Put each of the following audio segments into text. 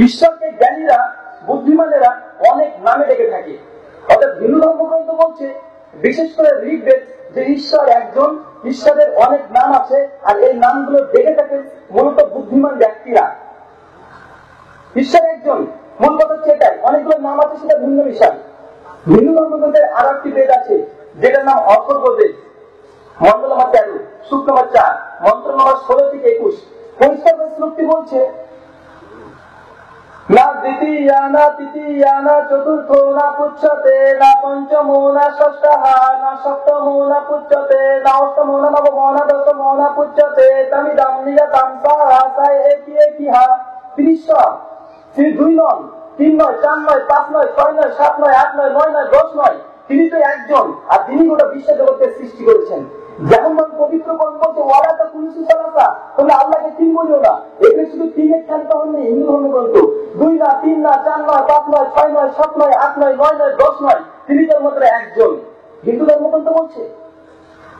ঈশ্বরকে জ্ঞানীরা, বুদ্ধিমানেরা অনেক নামে ডেকে থাকে। অর্থাৎ হিন্দু ধর্মগ্রন্থ বলছে, বিশেষ করে ঋগ্বেদ, যে ঈশ্বর একজন, ঈশ্বরের অনেক নাম আছে, আর এই নামগুলো ডেকে থাকে মূলত বুদ্ধিমান ব্যক্তিরা। ঈশ্বর একজন, মূল কথা হচ্ছে এটাই। অনেকগুলো নাম আছে, সেটা ভিন্ন বিষয়। হিন্দু ধর্মগ্রন্থের আর একটি বেদ আছে, যেটার নাম অথর্ব বেদ। মন্ডল নম্বর 13, সূক্ত নম্বর 4, মন্ত্র নম্বর 16 থেকে 21। পরিষ্কার শ্লোকটি বলছে, না দ্বিতীয়া না তৃতীয়া না চতুর্থ না পুচ্ছতে না পঞ্চম না ষষ্ঠঃ না সপ্তম না পুচ্ছতে না অষ্টম না নবম না দশম না পুচ্ছতে তামিদম নিজাতাম সাহাসায় একি একিহা। তিনি ঈশ্বর, তিনি 2 নন, 3 নয়, 4 নয়, 5 নয়, 6 নয়, 7 নয়, 8 নয়, 9 নয়, 10 নয়। তিনি তো একজন, আর তিনি গোটা বিশ্ব জগতের সৃষ্টি করেছেন। যেমন পবিত্র গ্রন্থ বলছে ওয়ালা তা কুলসি সালাসা, তোমরা আল্লাহকে 3 বলিও না। এখানে শুধু 3 এর ক্ষান্ত হননি হিন্দু ধর্মগ্রন্থ। 2 না, 3 না, 4 নয়, 5 নয়, 6 নয়, 7 নয়, 8 নয়, 9 নয়, 10 নয়, তিনি তো মাত্র একজন। হিন্দু ধর্মগ্রন্থ বলছে।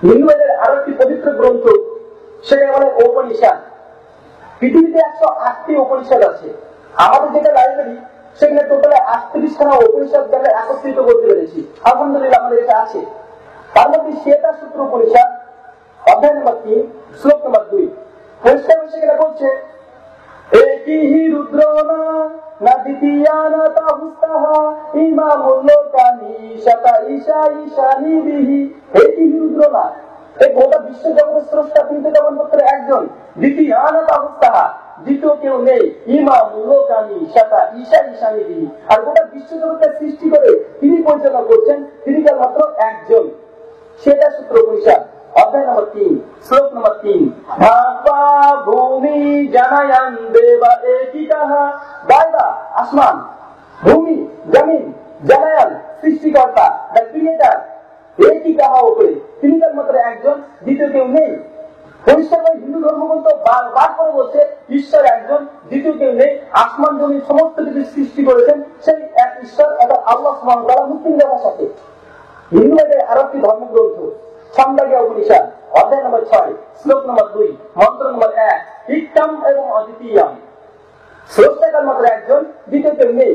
হিন্দুদের আরো একটি পবিত্র গ্রন্থ, সেটা বলে উপনিষদ। পৃথিবীতে 108টি উপনিষদ আছে। আমাদের যেটা লাইব্রেরি, সেখানে টোটালে 38খানা উপনিষদ আমরা একত্রিত করতে পেরেছি। আলহামদুলিল্লাহ আমাদের এটা আছে। তার মধ্যে শ্বেতা সূত্র উপনিষদ, অধ্যায় নম্বর 3, শ্লোক নম্বর 2, পরিষ্কার সেখানে বলছে, একিহি রুদ্র না দ্বিতীয়া না তাহুস্তাহ ইমামুল লোকানি শাতা ঈশা ঈশানিবিহি। একিহি রুদ্র না, এই গোটা বিশ্ব জগতের স্রষ্টা তিনি তো যেমন মাত্র একজন। দ্বিতীয়া না তাহুস্তাহ, দ্বিতীয় কেউ নেই। ইমামুল লোকানি শাতা ঈশা ঈশানিবিহি, আর গোটা বিশ্ব জগতের সৃষ্টি করে তিনি পরিচালনা করছেন, তিনি কেবলমাত্র একজন। সেটা সূত্র উপনিষদ, অধ্যায় নম্বর 3, শ্লোক নম্বর 3, ধাপা ভূমি জানায়ান দেবা একিকাহা। দায়বা আসমান, ভূমি জমিন, জানায়ান সৃষ্টিকর্তা, দ্য ক্রিয়েটার, একিকাহা উপরে তিনি কেবলমাত্র একজন, দ্বিতীয় কেউ নেই। পরিষ্কার হিন্দু ধর্মগ্রন্থ বার করে বলছে ঈশ্বর একজন, দ্বিতীয় কেউ নেই। আসমান জমিন সমস্ত কিছু সৃষ্টি করেছেন সেই এক ঈশ্বর, অর্থাৎ আল্লাহ সুবহানাহু ওয়া তাআলা। মুসলিমদের সাথে হিন্দুদের আরো একটি ধর্মগ্রন্থ, ছান্দোগ্য উপনিষদ, অধ্যায় নম্বর 6, শ্লোক নম্বর 2, মন্ত্র নম্বর 1, ইক্তম এবং অদ্বিতীয়ম। স্রষ্টা মাত্র একজন, দ্বিতীয় কেউ নেই।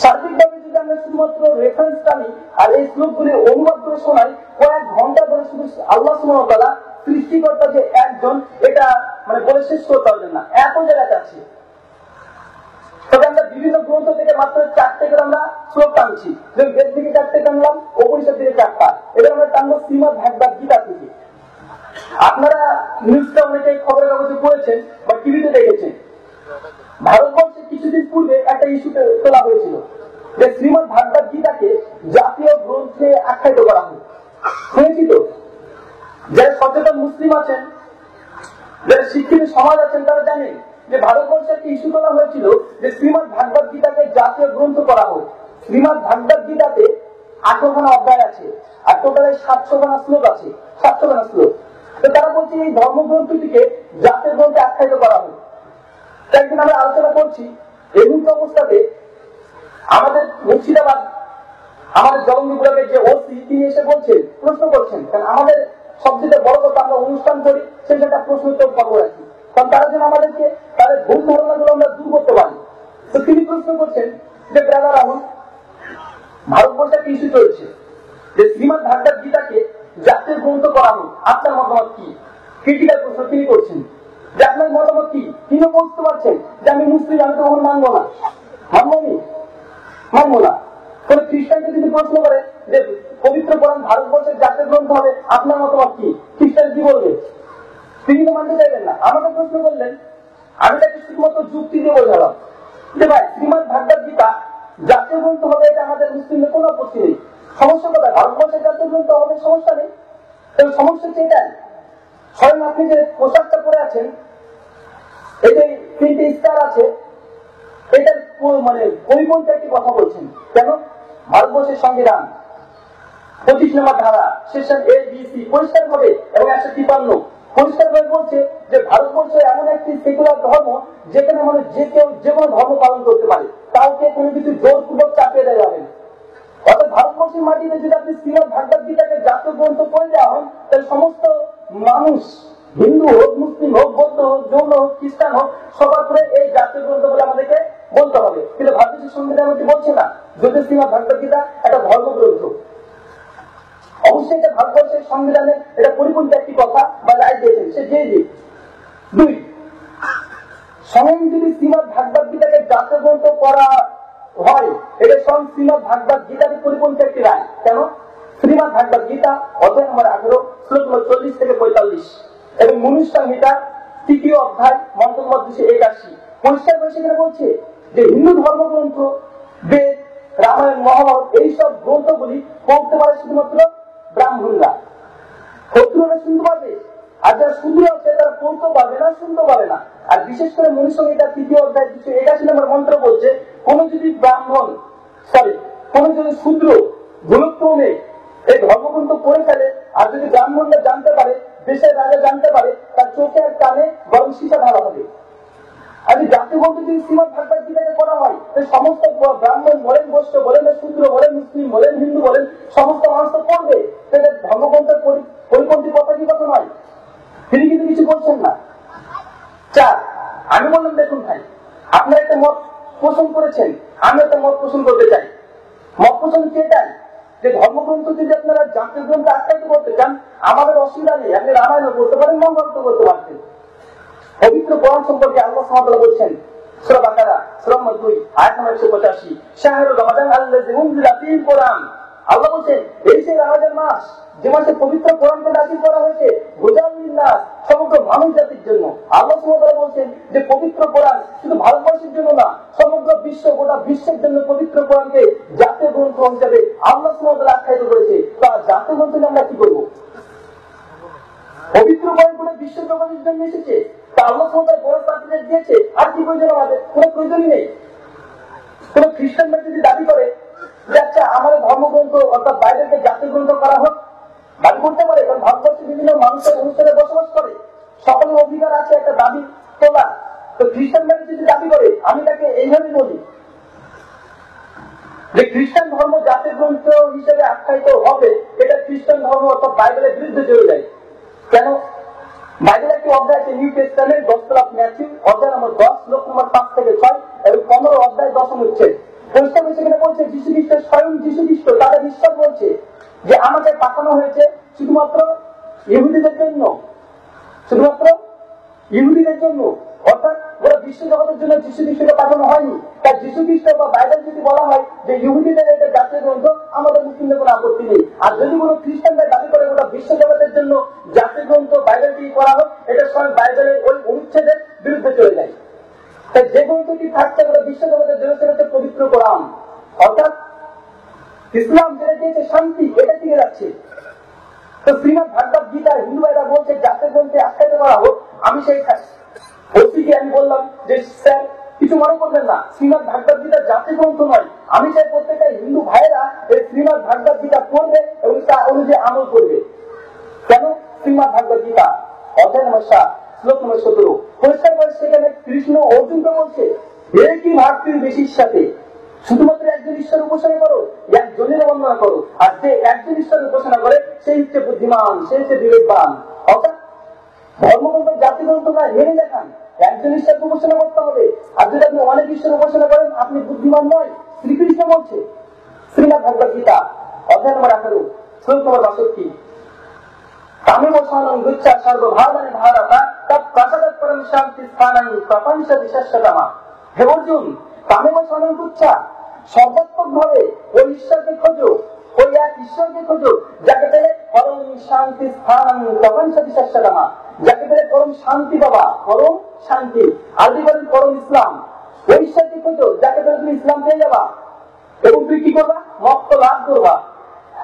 সার্বিকভাবে যদি আমরা শুধুমাত্র রেফারেন্স টানি আর এই শ্লোকগুলি অনুবাদ করে শোনাই, কয়েক ঘন্টা ধরে শুধু আল্লাহ সুবহানাহু ওয়া তাআলা সৃষ্টিকর্তা যে একজন, এটা মানে বলে শেষ করতে পারবেন না, এত জায়গাতে আছে। তবে আমরা বিভিন্ন গ্রন্থ থেকে মাত্র 4টে করে আমরা শ্লোক টানছি। বেদ থেকে 4টে টানলাম, উপনিষদ থেকে 4টা, এটা আমরা টানবো শ্রীমদ ভাগবত গীতা থেকে। আপনারা নিউজটা অনেকে খবরের কাগজে পড়েছেন বা টিভিতে দেখেছেন। ভারতবর্ষে কিছুদিন পূর্বে একটা ইস্যুতে তোলা হয়েছিল যে শ্রীমদ ভাগবত গীতাকে জাতীয় গ্রন্থে আখ্যায়িত করা হয়। শুনেছি তো, যারা সচেতন মুসলিম আছেন, যারা শিক্ষিত সমাজ আছেন, তারা জানেন যে ভারতবর্ষে একটা ইস্যু তোলা হয়েছিল যে শ্রীমদ ভাগবত গীতাকে জাতীয় গ্রন্থ করা হোক। শ্রীমদ ভাগবত গীতাতে 18খানা অধ্যায় আছে, আর টোটালে 700খানা শ্লোক আছে, 700খানা শ্লোক। তো তারা বলছে এই ধর্মগ্রন্থটিকে জাতীয় গ্রন্থে আখ্যায়িত করা হোক। একদিন আমরা আলোচনা করছি, এমন অবস্থাতে আমাদের মুর্শিদাবাদ, আমাদের জলঙ্গি বিভাগের যে ওসি, তিনি এসে বলছেন, প্রশ্ন করছেন, কারণ আমাদের সবচেয়ে বড় কথা আমরা অনুষ্ঠান করি, সেটা প্রশ্ন উত্তর খবর রাখি, কারণ তারা যেন আমাদেরকে তাদের ভুল ধারণাগুলো আমরা দূর করতে পারি। তো তিনি প্রশ্ন করছেন যে ব্রাদার রাহুল, ভারতবর্ষে একটা ইস্যু চলছে যে শ্রীমদ ভাগবত গীতাকে জাতীয় গ্রন্থ করা হোক, আপনার মতামত কি? ক্রিটিক্যাল প্রশ্ন তিনি করছেন যে আপনার মতামত কি? তিনিও বলতে পারছেন যে আমি মুসলিম, আমি তো কখনো মানবো না, মানবো না। কোন খ্রিস্টানকে যদি প্রশ্ন করে যে পবিত্র কোরআন ভারতবর্ষের জাতীয় গ্রন্থ হবে, আপনার মতামত কি? খ্রিস্টান কি বলবে? তিনি তো মানতে চাইবেন না। আমাকে প্রশ্ন করলেন, আমি তাকে শুধুমাত্র যুক্তি দিয়ে বোঝালাম যে ভাই শ্রীমদ ভাগবত গীতা জাতীয় গ্রন্থ হবে, এটা আমাদের মুসলিমদের কোনো আপত্তি নেই। সমস্যা কোথায়? ভারতবর্ষের জাতীয় গ্রন্থ হবে, সমস্যা নেই। সমস্যা হচ্ছে এটাই, স্বয়ং আপনি যে পোশাকটা পরে আছেন, এই যে 3টে স্টার আছে, এটার মানে পরিপন্থী একটি কথা বলছেন। কেন? ভারতবর্ষের সংবিধান 25 নম্বর ধারা সেকশন ABC পরিষ্কার ভাবে এবং 153 পরিষ্কার ভাবে বলছে যে ভারতবর্ষ এমন একটি সেকুলার ধর্ম যেখানে মানুষ যে কেউ যে কোনো ধর্ম পালন করতে পারে, কাউকে কোনো কিছু জোরপূর্বক চাপিয়ে দেওয়া যাবে না। অর্থাৎ ভারতবর্ষের মাটিতে যদি আপনি শ্রীমদ ভাগবত গীতাকে জাতীয় গ্রন্থ করে দেওয়া হয়, তাহলে সমস্ত মানুষ, হিন্দু হোক, মুসলিম হোক, বৌদ্ধ হোক, জৈন হোক, খ্রিস্টান হোক, সবার করে এই জাতীয় গ্রন্থ বলে আমাদেরকে বলতে বলতে হবে, কিন্তু ভারতবর্ষের সংবিধান বলছে না। যদিও শ্রীমদ ভাগবত গীতা একটা ধর্মগ্রন্থ, অবশ্যই এটা ভারতবর্ষের সংবিধানে এটা পরিপন্থী একটি কথা বা রায় দিয়েছেন, সে যে দিক। দুই, স্বয়ং যদি শ্রীমদ ভাগবত গীতাকে জাতীয় গ্রন্থ করা হয়, এটা স্বয়ং শ্রীমদ ভাগবত গীতাকে পরিপন্থী একটি রায়। কেন? শ্রীমদ ভাগবত গীতা অধ্যায় নম্বর 18 শ্লোক নম্বর 40 থেকে 45 এবং মনুষ্য গীতা 3য় অধ্যায় মন্ত্র নম্বর 281 পরিষ্কার করে সেখানে বলছে যে হিন্দু ধর্মগ্রন্থ বেদ, রামায়ণ, মহাভারত এইসব গ্রন্থগুলি পড়তে পারে শুধুমাত্র ব্রাহ্মণরা, ক্ষত্রিয়রা শুনতে পারবে, আর যারা শূদ্র আছে তারা পড়তে পারবে না, শুনতে পারবে না। আর বিশেষ করে মনুষ্য গীতা 3য় অধ্যায় 281 নম্বর মন্ত্র বলছে, কোন যদি শূদ্র ভুলক্রমে এই ধর্মগ্রন্থ পড়ে ফেলে, আর যদি ব্রাহ্মণরা জানতে পারে, দেশের রাজা জানতে পারে, তার চোখে আর কানে বরং সীসা ঢালা হবে। আর এই জাতীয় গ্রন্থ যদি শ্রীমদ ভাগবত গীতাকে করা হয়, সমস্ত ব্রাহ্মণ বলেন, বৈশ্য বলেন, শূদ্র বলেন, মুসলিম বলেন, হিন্দু বলেন, সমস্ত মানুষ তো পড়বে। ধর্মগ্রন্থের পরিপন্থী কথা কি কথা নয়? তিনি কিন্তু কিছু বলছেন না। 4, আমি বললাম দেখুন ভাই, আপনারা একটা মত পোষণ করেছেন, আমি একটা মত পোষণ করতে চাই। মত পোষণ এটাই যে ধর্মগ্রন্থ যদি আপনারা জাতীয় গ্রন্থে আখ্যায়িত করতে চান, আমাদের অসুবিধা নেই, আপনি রামায়ণ করতে পারেন, মহাভারত করতে পারতেন। পবিত্র কোরআন সম্পর্কে আল্লাহ সুবহানাহু ওয়া তাআলা বলছেন সূরা বাকারা সূরা নম্বর 2 আয়াত নম্বর 185, শাহরুর রমাদান আল্লাযী উনজিলা ফীহিল কোরআন। আল্লাহ বলছেন এই সেই রমজান মাস যে মাসে পবিত্র কোরআনকে নাযিল করা হয়েছে হুদাল লিন-নাস, সমগ্র মানব জাতির জন্য। আল্লাহ সুবহানাহু ওয়া তাআলা বলছেন যে পবিত্র কোরআন শুধু ভারতবর্ষের জন্য না, সমগ্র বিশ্ব, গোটা বিশ্বের জন্য পবিত্র কোরআনকে জাতীয় গ্রন্থ হিসেবে আল্লাহ সুবহানাহু ওয়া তাআলা আখ্যায়িত করেছে। তা জাতীয় গ্রন্থ আমরা কি করব? পবিত্র কোরআন পুরো বিশ্ব জগতের জন্য এসেছে, তা আল্লাহ সুবহানাহু ওয়া তাআলা বড় সার্টিফিকেট দিয়েছে, আর কি প্রয়োজন আমাদের? কোনো প্রয়োজনই নেই। কোন খ্রিস্টানরা যদি দাবি করে যে আচ্ছা আমাদের ধর্মগ্রন্থ অর্থাৎ বাইবেলকে জাতীয় গ্রন্থ করা হোক, দাবি করতে পারে, কারণ ভারতবর্ষে বিভিন্ন মানুষের অনুষ্ঠানে বসবাস করে, সকলের অধিকার আছে একটা দাবি তোলা। তো খ্রিস্টানরা যদি দাবি করে, আমি তাকে এইভাবে বলি যে খ্রিস্টান ধর্ম জাতীয় গ্রন্থ হিসেবে আখ্যায়িত হবে, এটা খ্রিস্টান ধর্ম অর্থাৎ বাইবেলের বিরুদ্ধে চলে যায়। কেন? বাইবেলের একটি অধ্যায় আছে new testament, gospel of Matthew অধ্যায় নম্বর 10 শ্লোক নম্বর 5 থেকে 6 এবং 15 অধ্যায় 10 অনুচ্ছেদ। সেখানে বলছে যীশু খ্রিস্ট, স্বয়ং যীশু খ্রিস্ট তাদের বিশ্বাস বলছে যে আমাকে পাঠানো হয়েছে শুধুমাত্র ইহুদিদের জন্য, শুধুমাত্র ইহুদিদের জন্য, অর্থাৎ ওরা বিশ্ব জগতের জন্য যীশু খ্রিস্টকে পাঠানো হয়নি। তাই যীশু খ্রিস্ট বা বাইবেল যদি বলা হয় যে ইহুদিদের এটা জাতীয় গ্রন্থ, আমাদের মুসলিমদের কোনো আপত্তি নেই। আর যদি কোনো খ্রিস্টানরা দাবি করে ওটা বিশ্ব জগতের জন্য জাতীয় গ্রন্থ বাইবেলটি করা হোক, এটা স্বয়ং বাইবেলের ওই অনুচ্ছেদের বিরুদ্ধে চলে যায়। তাই যে গ্রন্থটি থাকছে ওটা বিশ্ব জগতের জন্য সেটা হচ্ছে পবিত্র কোরআন, অর্থাৎ ইসলাম যেটা দিয়েছে শান্তি, এটা টিকে যাচ্ছে। তো শ্রীমদ ভাগবত গীতা হিন্দু ভাইরা বলছে জাতীয় গ্রন্থে আখ্যায়িত করা হোক, আমি সেই ওসিকে আমি বললাম যে স্যার কিছু মনে করবেন না, শ্রীমদ ভাগবত গীতা জাতীয় গ্রন্থ নয়। আমি চাই প্রত্যেকটা হিন্দু ভাইরা এই শ্রীমদ ভাগবত গীতা পড়বে এবং তা অনুযায়ী আমল করবে। কেন? শ্রীমদ ভাগবত গীতা অধ্যায় নম্বর 7 শ্লোক নম্বর 17 পরিষ্কার করে সেখানে কৃষ্ণ অর্জুনকে বলছে, একই ভাক্তির বেশির সাথে শুধুমাত্র একজন ঈশ্বর উপাসনা করো, একজনের বন্দনা করো, আর যে একজন ঈশ্বর উপাসনা করে সেই হচ্ছে বুদ্ধিমান, সে হচ্ছে বিবেকবান। অর্থাৎ ধর্মগ্রন্থ জাতীয় গ্রন্থ না, মেনে দেখান একজন ঈশ্বরকে উপাসনা করতে হবে। আর যদি আপনি অনেক ঈশ্বর উপাসনা করেন, আপনি বুদ্ধিমান নয়। শ্রীকৃষ্ণ বলছে শ্রীমদ ভাগবত গীতা অধ্যায় নম্বর 18 শ্লোক নম্বর 62, তামেব স্নানং গুচ্ছা সর্বভাবানি ভারতা তৎ প্রসাদাৎ পরম শান্তি স্থানাং প্রপঞ্চতি শাশ্বতমা। হে অর্জুন, তামেব স্নানং গুচ্ছা, সর্বাত্মক ভাবে ওই ঈশ্বরকে খোঁজো, ওই এক ঈশ্বরকে খোঁজো যাকে পেলে পরম শান্তি স্থানাং প্রপঞ্চতি শাশ্বতমা, যাকে পেলে পরম শান্তি পাবা, পরম শান্তি। আরবি বলেন পরম ইসলাম। ওই ঈশ্বরকে খোঁজো যাকে পেলে তুমি ইসলাম পেয়ে যাবা এবং তুই কি করবা? মোক্ষ লাভ করবা।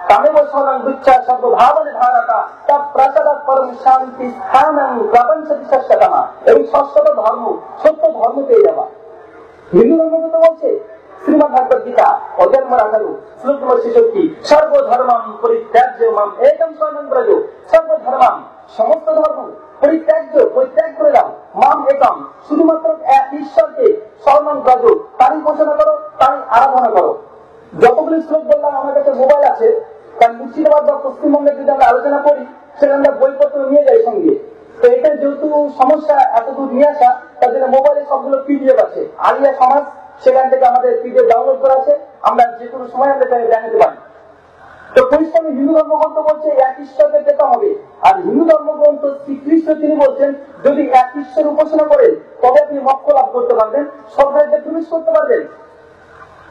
তামেব স্নানং গুচ্ছা সর্বভাবানি ভারতা তৎ প্রসাদাৎ পরম শান্তি স্থানাং প্রপঞ্চতি শাশ্বতমা, এবং শাশ্বত ধর্ম, সত্য ধর্ম পেয়ে যাবা। হিন্দু ধর্মগ্রন্থ বলছে শ্রীমদ ভাগবত গীতা অধ্যায় নম্বর 18 শ্লোক নম্বর 66, সর্বধর্মাম পরিত্যাজ্য মাম একম শরণং ব্রজ। সর্বধর্মাম, সমস্ত ধর্ম পরিত্যাগ করে দাও, মাম একম, শুধুমাত্র এক ঈশ্বরকে শরণং ব্রজ, তারই উপাসনা করো, তারই আরাধনা করো। যতগুলি শ্লোক বললাম, আমার কাছে মোবাইল আছে, কারণ মুর্শিদাবাদ বা পশ্চিমবঙ্গে যদি আমরা আলোচনা করি সেখানে বইপত্র নিয়ে যাই সঙ্গে। তো এটা যেহেতু সমস্যা এত দূর নিয়ে আসা, তার জন্য মোবাইলে সবগুলো পিডিএফ আছে। আলিয়া সমাজ সেখান থেকে আমাদের পিডিএফ ডাউনলোড করা আছে, আমরা যে কোনো সময় আমরা দেখাতে পারি। তো পরিষ্কারে হিন্দু ধর্মগ্রন্থ বলছে এক ঈশ্বরকে পেতে হবে, আর হিন্দু ধর্মগ্রন্থ শ্রীকৃষ্ণ তিনি বলছেন যদি এক ঈশ্বর উপাসনা করেন তবে আপনি মোক্ষ লাভ করতে পারবেন, স্বর্গে প্রবেশ করতে পারবেন।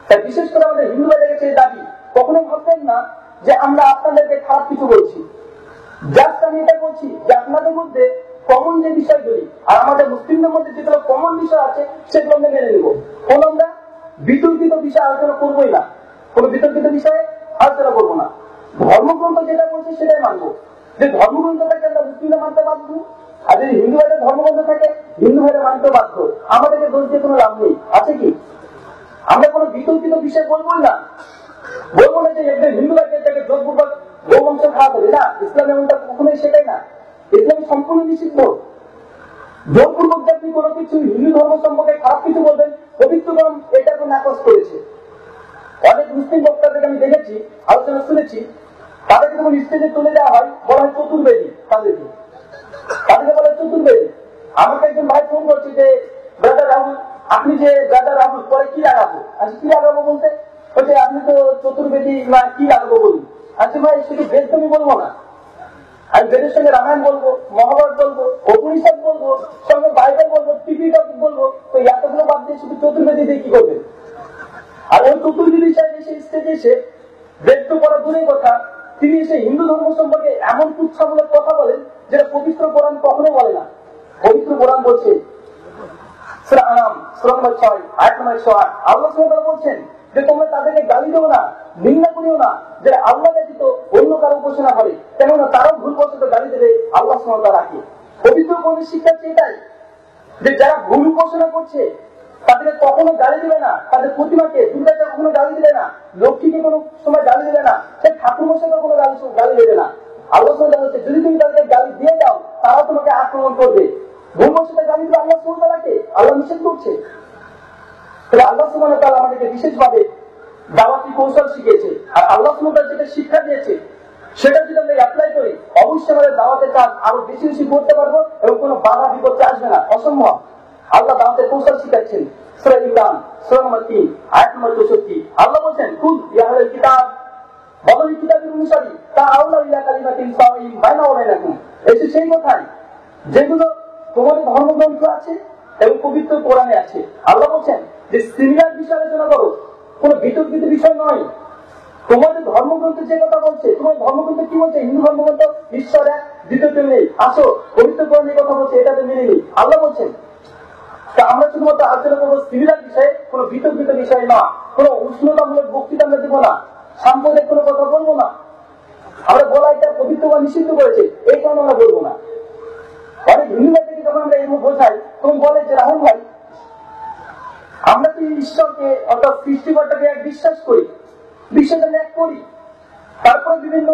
তাই বিশেষ করে আমাদের হিন্দু ভাইদের কাছে দাবি, কখনো ভাববেন না যে আমরা আপনাদেরকে খারাপ কিছু বলছি। জাস্ট আমি এটা বলছি যে আপনাদের মধ্যে কমন যে বিষয়গুলি আর আমাদের মুসলিমদের মধ্যে যেগুলো কমন বিষয় আছে সেগুলো আমরা মেনে নিব। কোন আমরা বিতর্কিত বিষয় আলোচনা করবোই না, কোন বিতর্কিত বিষয়ে আলোচনা করবো না। ধর্মগ্রন্থ যেটা বলছে সেটাই মানবো, যে ধর্মগ্রন্থটাকে আমরা মুসলিমরা মানতে বাধ্য, আর যদি হিন্দু ভাইদের ধর্মগ্রন্থ থাকে হিন্দু ভাইরা মানতে বাধ্য। আমাদেরকে দোষ দিয়ে কোনো লাভ নেই, আছে কি? আমরা কোনো বিতর্কিত বিষয় বলবো না, বলবো না যে একজন হিন্দু ভাইকে তাকে জোরপূর্বক গৌবংশ খাওয়াতে হবে, না, ইসলাম এমনটা কখনোই শেখায় না। ইসলাম সম্পূর্ণ নিষিদ্ধ। জোরপূর্বক যে আপনি কোনো কিছু হিন্দু ধর্ম সম্পর্কে খারাপ কিছু বলবেন, পবিত্র গ্রন্থ এটাকে নাকচ করেছে। অনেক মুসলিম বক্তাদেরকে আমি দেখেছি, আলোচনা শুনেছি, তাদেরকে যখন স্টেজে তুলে দেওয়া হয় বলা হয় চতুর্বেদী, তাদেরকে বলা হয় চতুর্বেদী। আমাকে একজন ভাই ফোন করছে যে ব্রাদার রাহুল, আপনি যে ব্রাদার রাহুল পরে কি লাগাবো? আচ্ছা কি লাগাবো বলতে বলছে আপনি তো চতুর্বেদী, না কি লাগাবো বলুন। আচ্ছা ভাই শুধু বেদ তো আমি বলবো না, আমি বেদের সঙ্গে রামায়ণ বলবো, মহাভারত বলবো, উপনিষদ বলবো, সঙ্গে বাইবেল বলবো, ত্রিপিটক বলবো। তো এতগুলো বাদ দিয়ে শুধু চতুর্বেদী দিয়ে কি করবেন? আর ওই চতুর্বেদী সাহেব এসে স্টেজে এসে বেদ তো পড়া দূরের কথা, তিনি এসে হিন্দু ধর্ম সম্পর্কে এমন তুচ্ছামূলক কথা বলেন যেটা পবিত্র কোরআন কখনো বলে না। পবিত্র কোরআন বলছে সূরা আনাম সূরা নম্বর 6 আয়াত নম্বর 108, আল্লাহ সুবহানাহু ওয়া তাআলা বলছেন যে তোমরা তাদেরকে গালি দেও না, নিন্দা করিও না যারা আল্লাহ ব্যতীত অন্য কারো উপাসনা করে, কেননা তারাও ভুলবশত গালি দেবে আল্লাহ সুবহানাহু ওয়া তাআলাকে। পবিত্র কোরআনের শিক্ষা এটাই যে যারা ভুল উপাসনা করছে তাদেরকে কখনো গালি দিবে না, তাদের প্রতিমাকে দুর্গাকে কখনো গালি দিবে না, লক্ষ্মীকে কোনো সময় গালি দিবে না, সে ঠাকুর মশাইকে কোনো গালি দেবে না। আল্লাহ সুবহানাহু ওয়া তাআলা বলছে যদি তুমি তাদেরকে গালি দিয়ে দাও তারা তোমাকে আক্রমণ করবে। ভুলবশত গালি দিবে আল্লাহ সুবহানাহু ওয়া তাআলাকে, আল্লাহ নিষেধ করছে। তাহলে আল্লাহ সুবহানাহু ওয়া তাআলা আমাদেরকে বিশেষভাবে দাওয়াতি কৌশল শিখিয়েছে, আর আল্লাহ সুবহানাহু ওয়া তাআলা যেটা শিক্ষা দিয়েছে সেটা যদি আমরা অ্যাপ্লাই করি অবশ্যই আমাদের দাওয়াতের কাজ আরো বেশি বেশি করতে পারবো এবং কোনো বাধা বিপত্তি আসবে না, অসম্ভব। আল্লাহ দাওয়াতের কৌশল শিখাচ্ছেন। সূরা ইমরান সূরা নম্বর 3 আয়াত নম্বর 64 আল্লাহ বলেন কুল ইয়া আহলাল কিতাব, বলো এই কিতাবের অনুসারী তাআলাউ ইলা কালিমাতিন সাওয়িন বাইনা ওয়া বাইনাকুম। এই সেই কথাই যেগুলো তোমাদের ধর্মগ্রন্থ আছে এবং পবিত্র কোরআনে আছে। আল্লাহ বলেন যে সিমিলার বিষয় আলোচনা করো, কোনো বিতর্কিত বিষয় নয়। তোমাদের ধর্মগ্রন্থে যে কথা বলছে, তোমার ধর্মগ্রন্থ কি বলছে? হিন্দু ধর্মগ্রন্থ ঈশ্বর এক, দ্বিতীয় নেই, আসো পবিত্র কোরআনের কথা বলছে, এটাতে মেনে নিই। আল্লাহ বলছেন আমরা শুধুমাত্র আলোচনা করবো সিমিলার বিষয়ে, কোনো বিতর্কিত বিষয় না, কোনো উষ্ণতামূলক বক্তৃতা আমরা দেবো না, সাম্প্রদায়িক কোনো কথা বলবো না। আমরা বলা এটা পবিত্র বা নিষিদ্ধ করেছে এই কারণে আমরা বলবো না। অনেক হিন্দু ভাইদেরকে যখন আমরা এরকম বোঝাই তখন বলে যে রাহুল ভাই আমরা তো ঈশ্বরকে অর্থাৎ সৃষ্টিকর্তাকে এক বিশ্বাস করি, বিশ্বাসটা এক করি, তারপরে বিভিন্ন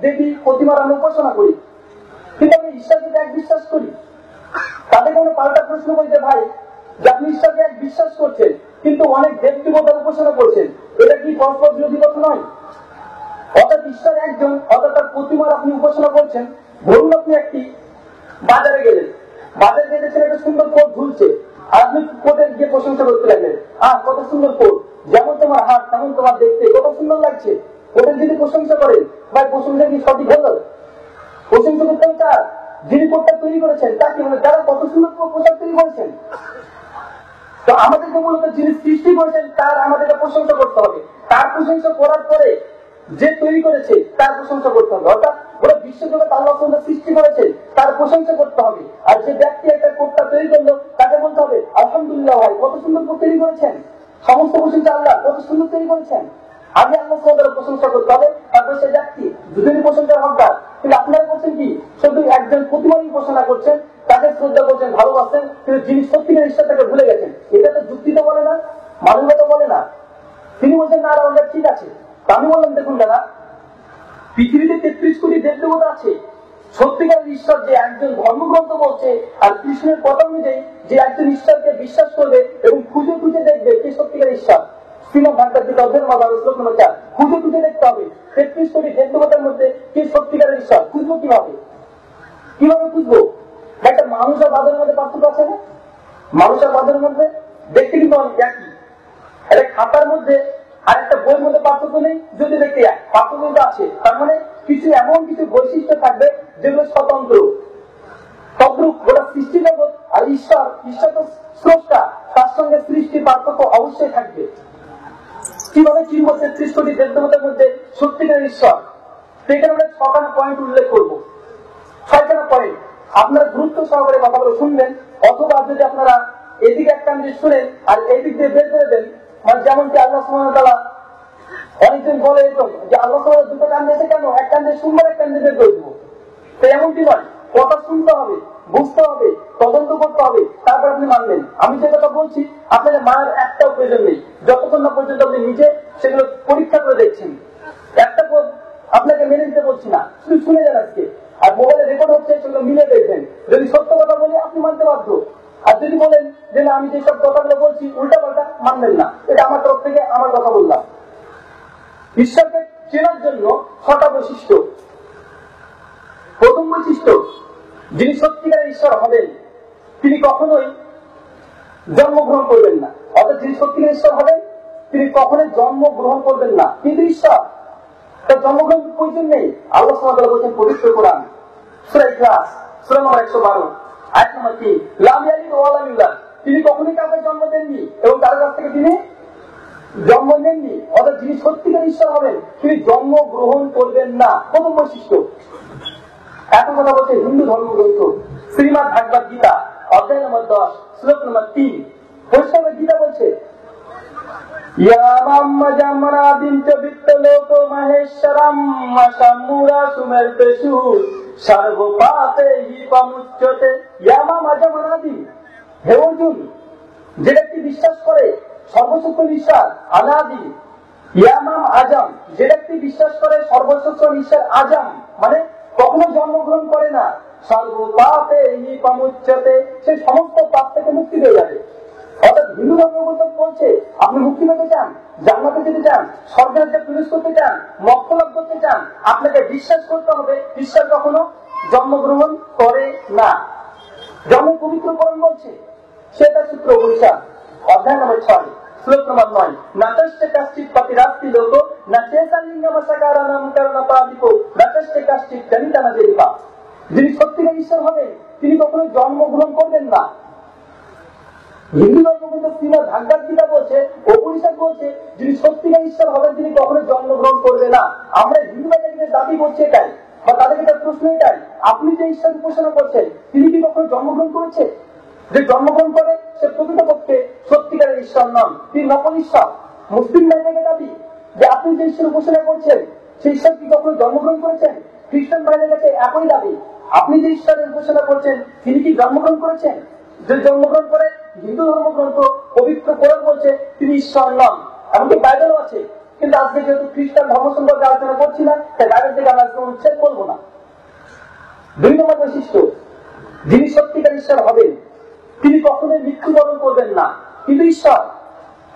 দেবী প্রতিমার আমরা উপাসনা করি, কিন্তু আমি ঈশ্বরকে এক বিশ্বাস করি। তাদেরকে আমরা পাল্টা প্রশ্ন করি যে ভাই যে আপনি ঈশ্বরকে এক বিশ্বাস করছেন কিন্তু অনেক দেব দেবতার উপাসনা করছেন, এটা কি পরস্পর বিরোধী কথা নয়? অর্থাৎ ঈশ্বর একজন, অর্থাৎ তার প্রতিমার আপনি উপাসনা করছেন। ধরুন আপনি একটি বাজারে গেলেন, বাজারে গেলেছেন একটা সুন্দর কোট ঝুলছে, আর আপনি কোটের গিয়ে প্রশংসা করতে লাগলেন, কত সুন্দর কোট, যেমন তোমার হাত তেমন তোমার দেখতে, কত সুন্দর লাগছে। কোটের যদি প্রশংসা করেন ভাই, প্রশংসা কি সঠিক হলো? প্রশংসা করতে চার যিনি কোটটা তৈরি করেছেন তাকে, মানে যারা কত সুন্দর পোশাক তৈরি করেছেন। তো আমাদেরকে মূলত যিনি সৃষ্টি করেছেন তার আমাদেরকে প্রশংসা করতে হবে, তার প্রশংসা করার পরে যে তৈরি করেছে তার প্রশংসা করতে হবে। অর্থাৎ ওরা বিশ্বজগৎ আল্লাহ সৃষ্টি করেছে তার প্রশংসা করতে হবে। আর যে ব্যক্তি একটা কোটটা তৈরি করলো তাকে বলতে হবে আলহামদুলিল্লাহ ভাই কত সুন্দর কোট তৈরি করেছেন, সমস্ত প্রশংসা আল্লাহ, কত সুন্দর তৈরি করেছেন। আগে আল্লাহ প্রশংসা করতে হবে, তারপর সে ব্যক্তি দুজনই প্রশংসার হকদার। কিন্তু আপনারা করছেন কি, শুধু একজন প্রতিমারই উপাসনা করছেন, তাকে শ্রদ্ধা করছেন, ভালোবাসেন, কিন্তু যিনি সত্যিকার ঈশ্বর তাকে ভুলে গেছেন। এটা তো যুক্তি তো বলে না, মানবতা বলে না। তিনি বলছেন না রাহুল ঠিক আছে। আমি বললাম দেখুন দাদা, পৃথিবীতে 33 কোটি দেব দেবতা আছে, সত্যিকার ঈশ্বর যে একজন ধর্মগ্রন্থ বলছে আর কৃষ্ণের কথা অনুযায়ী যে একজন ঈশ্বরকে বিশ্বাস করবে এবং খুঁজে খুঁজে দেখবে কে সত্যিকার ঈশ্বর। শ্রীমদ ভাগবত গীতা অধ্যায় নম্বর 12 শ্লোক নম্বর 4 খুঁজে খুঁজে দেখতে হবে 33 কোটি দেব দেবতার মধ্যে কে সত্যিকারের ঈশ্বর। খুঁজবো কিভাবে খুঁজবো? একটা মানুষ আর বাঁদরের মধ্যে পার্থক্য আছে না? মানুষ আর বাঁদরের মধ্যে দেখতে কিন্তু অনেক একই, খাতার মধ্যে আর একটা বইয়ের মধ্যে পার্থক্য নেই, যদি দেখতে পার্থক্য কিন্তু আছে। তার মানে কিছু এমন কিছু বৈশিষ্ট্য থাকবে যেগুলো স্বতন্ত্র। তদ্রূপ গোটা সৃষ্টি জগৎ আর ঈশ্বর, ঈশ্বর তো স্রষ্টা, তার সঙ্গে সৃষ্টির পার্থক্য অবশ্যই থাকবে। কিভাবে চিনব 33 কোটি দেবদেবতার মধ্যে সত্যিকারের ঈশ্বর? সেখানে আমরা 6খানা পয়েন্ট উল্লেখ করবো। 6খানা পয়েন্ট আপনারা গুরুত্ব সহকারে কথাগুলো শুনবেন, অথবা যদি আপনারা এদিকে এক কান দিয়ে শুনেন আর এদিক দিয়ে বের করে দেন, মানে যেমন কি আল্লাহ সুবহানাহু ওয়া তাআলা অনেকজন বলে এরকম যে আল্লাহ সুবহানাহু ওয়া তাআলা দুটো কান দিয়েছে কেন? এক কান দিয়ে শুনবো, এক কান দিয়ে বের করে দেবো। তো এমনটি নয়, কথা শুনতে হবে, বুঝতে হবে, তদন্ত করতে হবে, তারপর আপনি মানবেন। আমি যে কথা বলছি আপনাদের মানার একটাও প্রয়োজন নেই, যতক্ষণ না পর্যন্ত আপনি নিজে সেগুলো পরীক্ষা করে দেখছেন। একটা আপনাকে মেনে নিতে বলছি না, শুধু শুনে যান আজকে। আর মোবাইলে রেকর্ড হচ্ছে, সেগুলো মিলে দেখবেন। যদি সত্য কথা বলি আপনি মানতে বাধ্য, আর যদি বলেন যে না আমি যেসব কথাগুলো বলছি উল্টা পাল্টা, মানবেন না। এটা আমার তরফ থেকে আমার কথা বললাম। ঈশ্বরকে চেনার জন্য 6টা বৈশিষ্ট্য। প্রথম বৈশিষ্ট্য, যিনি সত্যিকারের ঈশ্বর হবেন তিনি কখনোই জন্মগ্রহণ করবেন না। অর্থাৎ যিনি সত্যিকারের ঈশ্বর হবেন তিনি কখনোই জন্মগ্রহণ করবেন না, কিন্তু ঈশ্বর, তার জন্মগ্রহণ প্রয়োজন নেই। আল্লাহ সুবহানাহু ওয়া তাআলা বলেছেন পবিত্র কোরআন সূরা ইখলাস সূরা নম্বর 112 আয়াত নম্বর 3, লাম ইয়ালিদ ওয়া লাম ইউলাদ, তিনি কখনোই কাউকে জন্ম দেননি এবং তার কাছ থেকে তিনি জন্ম নেননি। অর্থাৎ যিনি সত্যিকার ঈশ্বর হবেন তিনি জন্মগ্রহণ করবেন না, প্রথম বৈশিষ্ট্য। এখন কথা বলছে হিন্দু ধর্মগ্রন্থ শ্রীমদ্ ভাগবত গীতা অধ্যায় নম্বর 10 শ্লোক নম্বর 3। বৈষ্ণবের গীতা বলছে হে অর্জুন, যে ব্যক্তি বিশ্বাস করে সর্বশক্ত ঈশ্বর অনাদি, ইয়ামাম আজম, যে ব্যক্তি বিশ্বাস করে সর্বশক্ত ঈশ্বর আজম মানে কখনো জন্মগ্রহণ করে না, সর্বপাপে পামুচ্যতে, সে সমস্ত পাপ থেকে মুক্তি পেয়ে যাবে। অর্থাৎ হিন্দু ধর্মগ্রন্থ বলছে আপনি মুক্তি পেতে চান, জান্নাতে যেতে চান, স্বর্গের রাজ্যে প্রবেশ করতে চান, মোক্ষ লাভ করতে চান, আপনাকে বিশ্বাস করতে হবে ঈশ্বর কখনো জন্মগ্রহণ করে না। জন্মের পবিত্র কোরআন বলছে, সেটা সূত্র উপনিষদ অধ্যায় নম্বর 6 শ্লোক নম্বর 9, নাতস্য কাশ্চিৎ পাতিরাস্তি লোক না চেতালিঙ্গমসাকারানাম কারণাপাদিকো নাতস্য কাশ্চিৎ জনিতানা দেবিকা, যিনি সত্যিকার ঈশ্বর হবেন তিনি কখনো জন্মগ্রহণ করবেন না। হিন্দু ধর্মগ্রন্থ শ্রীমদ্ ভাগবত গীতা বলছে, উপনিষদ বলছে যিনি সত্যিকার ঈশ্বর হবেন তিনি কখনো জন্মগ্রহণ করবে না। আমরা হিন্দু ভাইদের দাবি করছি এটাই, বা তাদের একটা প্রশ্ন এটাই, আপনি যে ঈশ্বর উপাসনা করছেন তিনি কি কখনো জন্মগ্রহণ করেছে? যে জন্মগ্রহণ করে সে প্রকৃতপক্ষে সত্যিকারের ঈশ্বর নন, তিনি নকল ঈশ্বর। মুসলিম ভাইদের দাবি যে আপনি যে ঈশ্বর উপাসনা করছেন সেই ঈশ্বর কি কখনো জন্মগ্রহণ করেছেন? খ্রিস্টান ভাইদের কাছে একই দাবি, আপনি যে ঈশ্বরের উপাসনা করছেন তিনি কি জন্মগ্রহণ করেছেন? যে জন্মগ্রহণ করে হিন্দু ধর্মগ্রন্থ পবিত্র কোরআন বলছে তিনি ঈশ্বর নন, এমনকি বাইবেলও আছে। কিন্তু আজকে যেহেতু খ্রিস্টান ধর্ম সম্পর্কে আলোচনা করছি না, তাই বাইবেল থেকে আমরা উচ্ছেদ করবো না। 2 নম্বর বৈশিষ্ট্য, যিনি সত্যিকার ঈশ্বর হবেন তিনি কখনোই মৃত্যুবরণ করবেন না, কিন্তু ঈশ্বর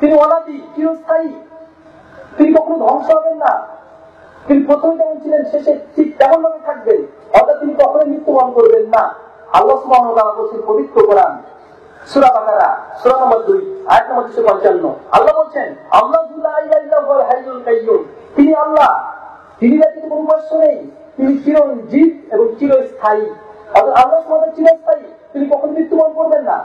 তিনি অনাদি, চিরস্থায়ী, তিনি কখনো ধ্বংস হবেন না। তিনি প্রথমে যেমন ছিলেন শেষে ঠিক তেমন ভাবে থাকবেন, অর্থাৎ তিনি কখনোই মৃত্যুবরণ করবেন না। আল্লাহ সুবহানাহু ওয়া তাআলা বলেছেন পবিত্র কোরআন সূরা বাকারা সূরা নম্বর 2 আয়াত নম্বর 255, আল্লাহ বলেন আল্লাহু লা ইলাহা ইল্লা হুয়াল হাইয়ুল কাইয়্যুম, তিনি আল্লাহ, তিনি ব্যতীত কোনো উপাস্য নেই, তিনি চিরঞ্জীব এবং চিরস্থায়ী। অর্থাৎ আল্লাহ সুবহানাহু ওয়া তাআলা চিরস্থায়ী, তিনি কখনো মৃত্যুবরণ করবেন না।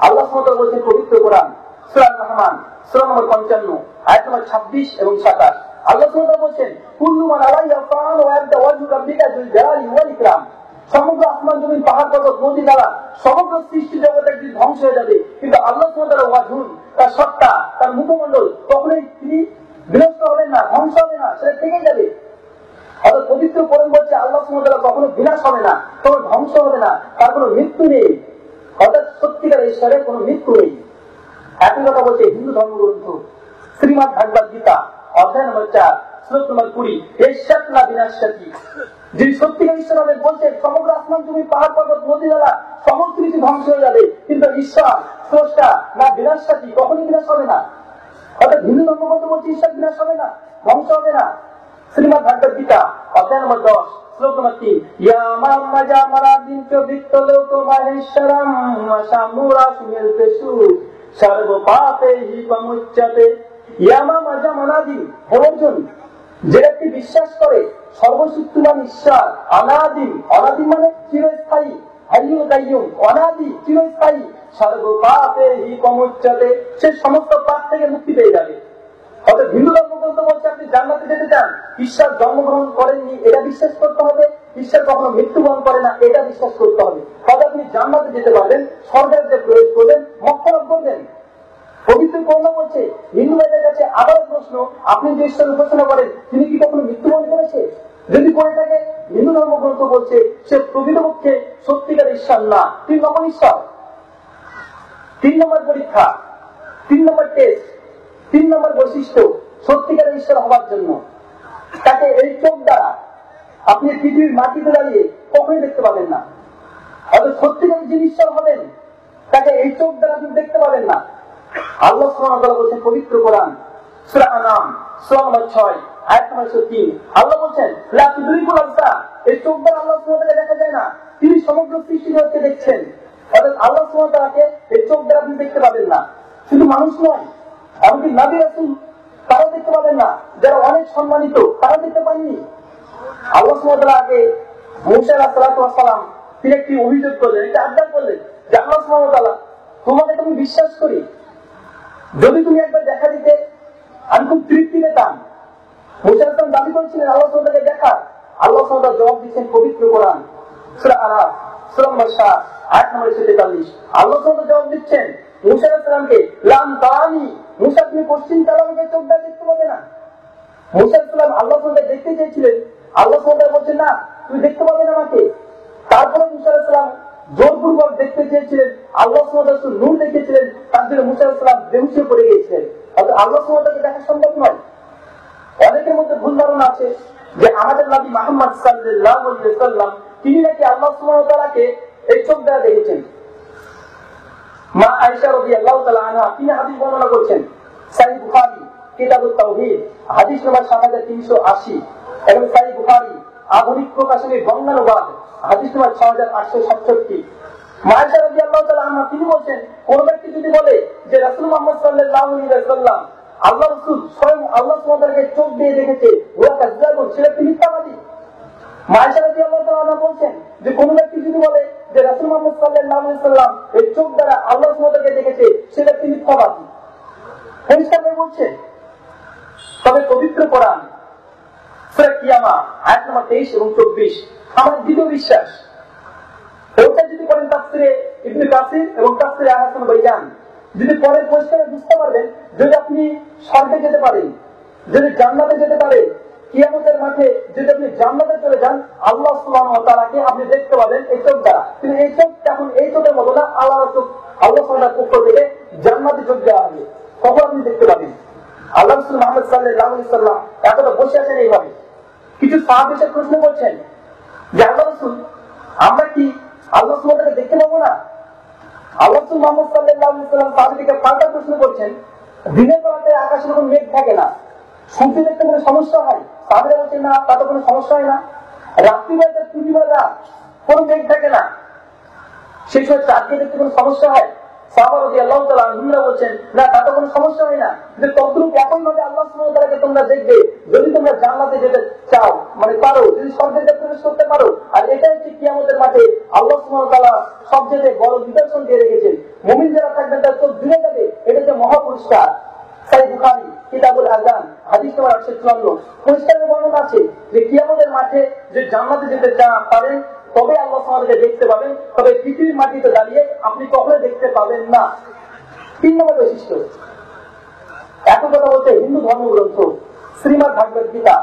আল্লাহ সুবহানাহু ওয়া তাআলা বলেন পবিত্র কোরআন সূরা রহমান সূরা নম্বর 55 আয়াত নম্বর 26 এবং 27, আল্লাহ সুবহানাহু ওয়া তাআলা বলেন কুল্লু মান আলাইহা ফান ওয়া ইয়াবদা ওয়াজহু রাব্বিকা যুল জালালি ওয়াল ইকরাম, সমগ্র আসমান জমিন পাহাড় পর্বত নদী নালা সমগ্র সৃষ্টি জগৎ একদিন ধ্বংস হয়ে যাবে, কিন্তু আল্লাহ সুবহানাহু ওয়া তাআলা ওয়াজহুন, তার সত্তা, তার মুখমণ্ডল কখনোই তিনি বিনষ্ট হবেন না, ধ্বংস হবে না, সেটা থেকেই যাবে। অর্থাৎ পবিত্র কোরআন বলছে আল্লাহ সুবহানাহু ওয়া তাআলা কখনো বিনাশ হবে না, কোনো ধ্বংস হবে না, তার কোনো মৃত্যু নেই। অর্থাৎ সত্যিকার ঈশ্বরের কোনো মৃত্যু নেই। একই কথা বলছে হিন্দু ধর্মগ্রন্থ শ্রীমদ্ ভাগবত গীতা অধ্যায় নম্বর 4 শ্লোক নম্বর 20, এশাত না বিনাশাতি, যিনি সত্যিকার ঈশ্বর হবেন বলছেন সমগ্র আসমান জমি পাহাড় পর্বত নদী নালা সমস্ত কিছু ধ্বংস হয়ে যাবে, কিন্তু ঈশ্বর স্রষ্টা না বিনাশাতি, কখনই বিনাশ হবে না। অর্থাৎ হিন্দু ধর্মগ্রন্থ বলছে ঈশ্বর বিনাশ হবে না, ধ্বংস হবে না। শ্রীমদ্ ভাগবত গীতা অধ্যায় নম্বর 10 শ্লোক নম্বর 3, ইয়ামাম মাজামারা বিনচো বিত্তলোক মাহেশ্বরম শামুরা সুমেলতেসু সর্ব পাপে হি প্রমুচ্যতে। ইয়ামা মাজা মানাদি, হে অর্জুন, যে ব্যক্তি বিশ্বাস করে সর্বশক্তিমান ঈশ্বর অনাদিম, অনাদিম মানে চিরস্থায়ী, হাইয়ুল কাইয়ুম অনাদি চিরস্থায়ী, সর্ব পাপে হি প্রমুচ্যতে, সে সমস্ত পাপ থেকে মুক্তি পেয়ে যাবে। অর্থাৎ হিন্দু ধর্মগ্রন্থ বলছে আপনি জান্নাতে যেতে চান, ঈশ্বর জন্মগ্রহণ করেননি এটা বিশ্বাস করতে হবে, ঈশ্বর কখনো মৃত্যুবরণ করে না এটা বিশ্বাস করতে হবে, তবে আপনি জান্নাতে যেতে পারবেন, স্বর্গের যে প্রবেশ করবেন, মোক্ষ লাভ করবেন। পবিত্র কোরআন বলছে, হিন্দু ভাইদের কাছে আবার প্রশ্ন, আপনি যে ঈশ্বর উপাসনা করেন তিনি কি কখনো মৃত্যুবরণ করেছে? যদি করে থাকে, হিন্দু ধর্মগ্রন্থ বলছে সে প্রকৃতপক্ষে সত্যিকার ঈশ্বর না, তিনি নকল ঈশ্বর। 3 নম্বর পরীক্ষা, 3 নম্বর টেস্ট, 3 নম্বর বৈশিষ্ট্য সত্যিকার ঈশ্বর হওয়ার জন্য, তাকে এই চোখ দ্বারা আপনি পৃথিবীর মাটিতে দাঁড়িয়ে কখনোই দেখতে পাবেন না। অর্থাৎ সত্যিকার যিনি ঈশ্বর হবেন তাকে এই চোখ দ্বারা আপনি দেখতে পাবেন না। আল্লাহ সুবহানাহু ওয়া তাআলা বলেছেন পবিত্র কোরআন সূরা আনাম সূরা নম্বর 6 আয়াত নম্বর 103, আল্লাহ বলেন লা তুদরিকুল আবসার, এই চোখ দ্বারা আল্লাহ সুবহানাহু ওয়া তাআলা দেখা যায় না, তিনি সমগ্র সৃষ্টিজগৎকে দেখছেন। অর্থাৎ আল্লাহ সুবহানাহু ওয়া তাআলাকে এই চোখ দ্বারা আপনি দেখতে পাবেন না। শুধু মানুষ নয়, এমনকি নবী রাসূল তারাও দেখতে পাবেন না, যারা অনেক সম্মানিত তারা দেখতে পাননি। আল্লাহ সুবহানাহু ওয়া তাআলা আগে মুসা আলাইহিস সালাম তিনি একটি অভিযোগ করলেন, একটা আবদার করলেন যে আল্লাহ সুবহানাহু ওয়া তাআলা তোমাকে তুমি বিশ্বাস করি, যদি তুমি একবার দেখা দিতে আমি খুব তৃপ্তি পেতাম। মুসা আলাইহিস সালাম দাবি করেছিলেন আল্লাহ সুবহানাহু ওয়া তাআলাকে দেখার, আল্লাহ সুবহানাহু ওয়া তাআলা জবাব দিচ্ছেন পবিত্র কোরআন সূরা আরাফ সূরা নম্বর 7 আয়াত নম্বর 43, আল্লাহ সুবহানাহু ওয়া তাআলা জবাব দিচ্ছেন মুসা আলাইহিস সালামকে, লাম তারানি, মুসা তুমি পশ্চিম তারাকে চোখ দিয়ে দেখতে পাবে না। মুসা আলাইহিস সালাম আল্লাহ সুবহানাহু ওয়া তাআলা দেখতে চেয়েছিলেন, আল্লাহ সুবহানাহু ওয়া তাআলা বলছেন না তুমি দেখতে পাবে না আমাকে। তারপরে মুসা আলাইহিস সালাম জোরপূর্বক দেখতে চেয়েছিলেন, আল্লাহ সুবহানাহু ওয়া তাআলা নূর দেখেছিলেন, তার জন্য মুসা আলাইহিস সালাম বেহুশ হয়ে পড়ে গিয়েছিলেন। অর্থাৎ আল্লাহ সুবহানাহু ওয়া তাআলাকে দেখা সম্ভব নয়। অনেকের মধ্যে ভুল ধারণা আছে যে আমাদের নবী মুহাম্মদ সাল্লাল্লাহু আলাইহি ওয়াসাল্লাম তিনি নাকি আল্লাহ সুবহানাহু ওয়া তাআলাকে এই চোখ দ্বারা দেখেছেন। মা আয়েশা রাদিয়াল্লাহু তাআলা আনহা তিনি হাদিস বর্ণনা করছেন, সহিহ বুখারী কিতাবুত তাওহীদ হাদিস নম্বর 7380 এবং সহিহ বুখারী আধুনিক প্রকাশনের বর্ণনানুবাদ হাদিস নম্বর 6867। মা আয়েশা রাদিয়াল্লাহু তাআলা আনহা তিনি বলেন, কোন ব্যক্তি যদি বলে যে রাসূল মুহাম্মদ সাল্লাল্লাহু আলাইহি ওয়াসাল্লাম আল্লাহ রাসূল স্বয়ং আল্লাহ সুবহানাহু ওয়া তাআলাকে চোখ দিয়ে দেখেছে, ওয়া কাযাবুন, সেটা তিনি মিথ্যাবাদী। মা আয়েশা রাদিয়াল্লাহু তাআলা আনহা বলেন যে কোন ব্যক্তি যদি বলে যে রাসূল মুহাম্মদ সাল্লাল্লাহু আলাইহি ওয়াসাল্লাম এই চোখ দ্বারা আল্লাহ সুবহানাহু ওয়া তাআলাকে দেখেছে, সেটা তিনি মিথ্যাবাদী। পরিষ্কার হয়ে বলছে। তবে পবিত্র কোরআন সূরা কিয়ামা আয়াত নম্বর 23 এবং 24 আমার দ্বিতীয় বিশ্বাস। ওটা যদি পড়েন তাফসিরে ইবনে কাসির এবং তাফসিরে আহসান বাইয়ান, যদি পরে পরিষ্কার বুঝতে পারবেন, যদি আপনি স্বর্গে যেতে পারেন, যদি জান্নাতে যেতে পারেন, কিয়ামতের মাঠে যদি আপনি জান্নাতে চলে যান, আল্লাহ সুবহানাহু ওয়া তাআলাকে আপনি দেখতে পাবেন এই চোখ দ্বারা। কিন্তু এই চোখ এখন এই চোখের মতো না, আল্লাহর চোখ, আল্লাহ সুবহানাহু ওয়া তাআলার পক্ষ থেকে জান্নাতে চোখ দেওয়া হবে, তখন আপনি দেখতে পাবেন। আল্লাহ রাসূল মুহাম্মদ সাল্লাল্লাহু আলাইহি ওয়াসাল্লাম এতটা বসে আছেন এইভাবে। কিছু সাহাবী এসে প্রশ্ন করছেন যে আল্লাহ রাসূল আমরা কি আল্লাহ সুবহানাহু ওয়া তাআলাকে দেখতে পাবো না? আল্লাহ রাসূল মুহাম্মদ সাল্লাল্লাহু আলাইহি ওয়াসাল্লাম সাহাবীদেরকে পাল্টা প্রশ্ন করছেন, দিনের বেলাতে আকাশে কোনো মেঘ থাকে না, সূর্য দেখতে কোনো সমস্যা হয়? সাহাবীরা বলছেন না, তাতে কোনো সমস্যা হয় না। রাত্রিবেলাতে পূর্ণিমার রাত, কোনো মেঘ থাকে না, সেই সময় চাঁদকে দেখতে কোনো সমস্যা হয়? সাহাবা রাদিয়াল্লাহু তাআলা আনহুরা বলছেন না, তাতে কোনো সমস্যা হয় না। যে তদ্রূপ একইভাবে আল্লাহ সুবহানাহু ওয়া তাআলাকে তোমরা দেখবে যদি তোমরা জান্নাতে যেতে চাও, মানে পারো, যদি স্বর্গে প্রবেশ করতে পারো। আর এটা হচ্ছে কিয়ামতের মাঠে আল্লাহ সুবহানাহু ওয়া তাআলা সবচেয়ে বড় নিদর্শন দিয়ে রেখেছেন। মুমিন যারা থাকবেন তার চোখ জুড়ে যাবে, এটা যে মহা পুরস্কার। সহিহ বুখারী কিতাবুল আযান হাদিস নম্বর 854 পরিষ্কার বর্ণনা আছে যে কিয়ামতের মাঠে যে জান্নাতে যেতে পারেন তবে আল্লাহ সুবহানাহু ওয়া তাআলা দেখতে পাবেন, তবে পৃথিবীর মাটিতে দাঁড়িয়ে আপনি কখনো দেখতে পাবেন না। 3 নম্বর বৈশিষ্ট্য, এত কথা বলতে হিন্দু ধর্মগ্রন্থ শ্রীমদ্ ভাগবত গীতা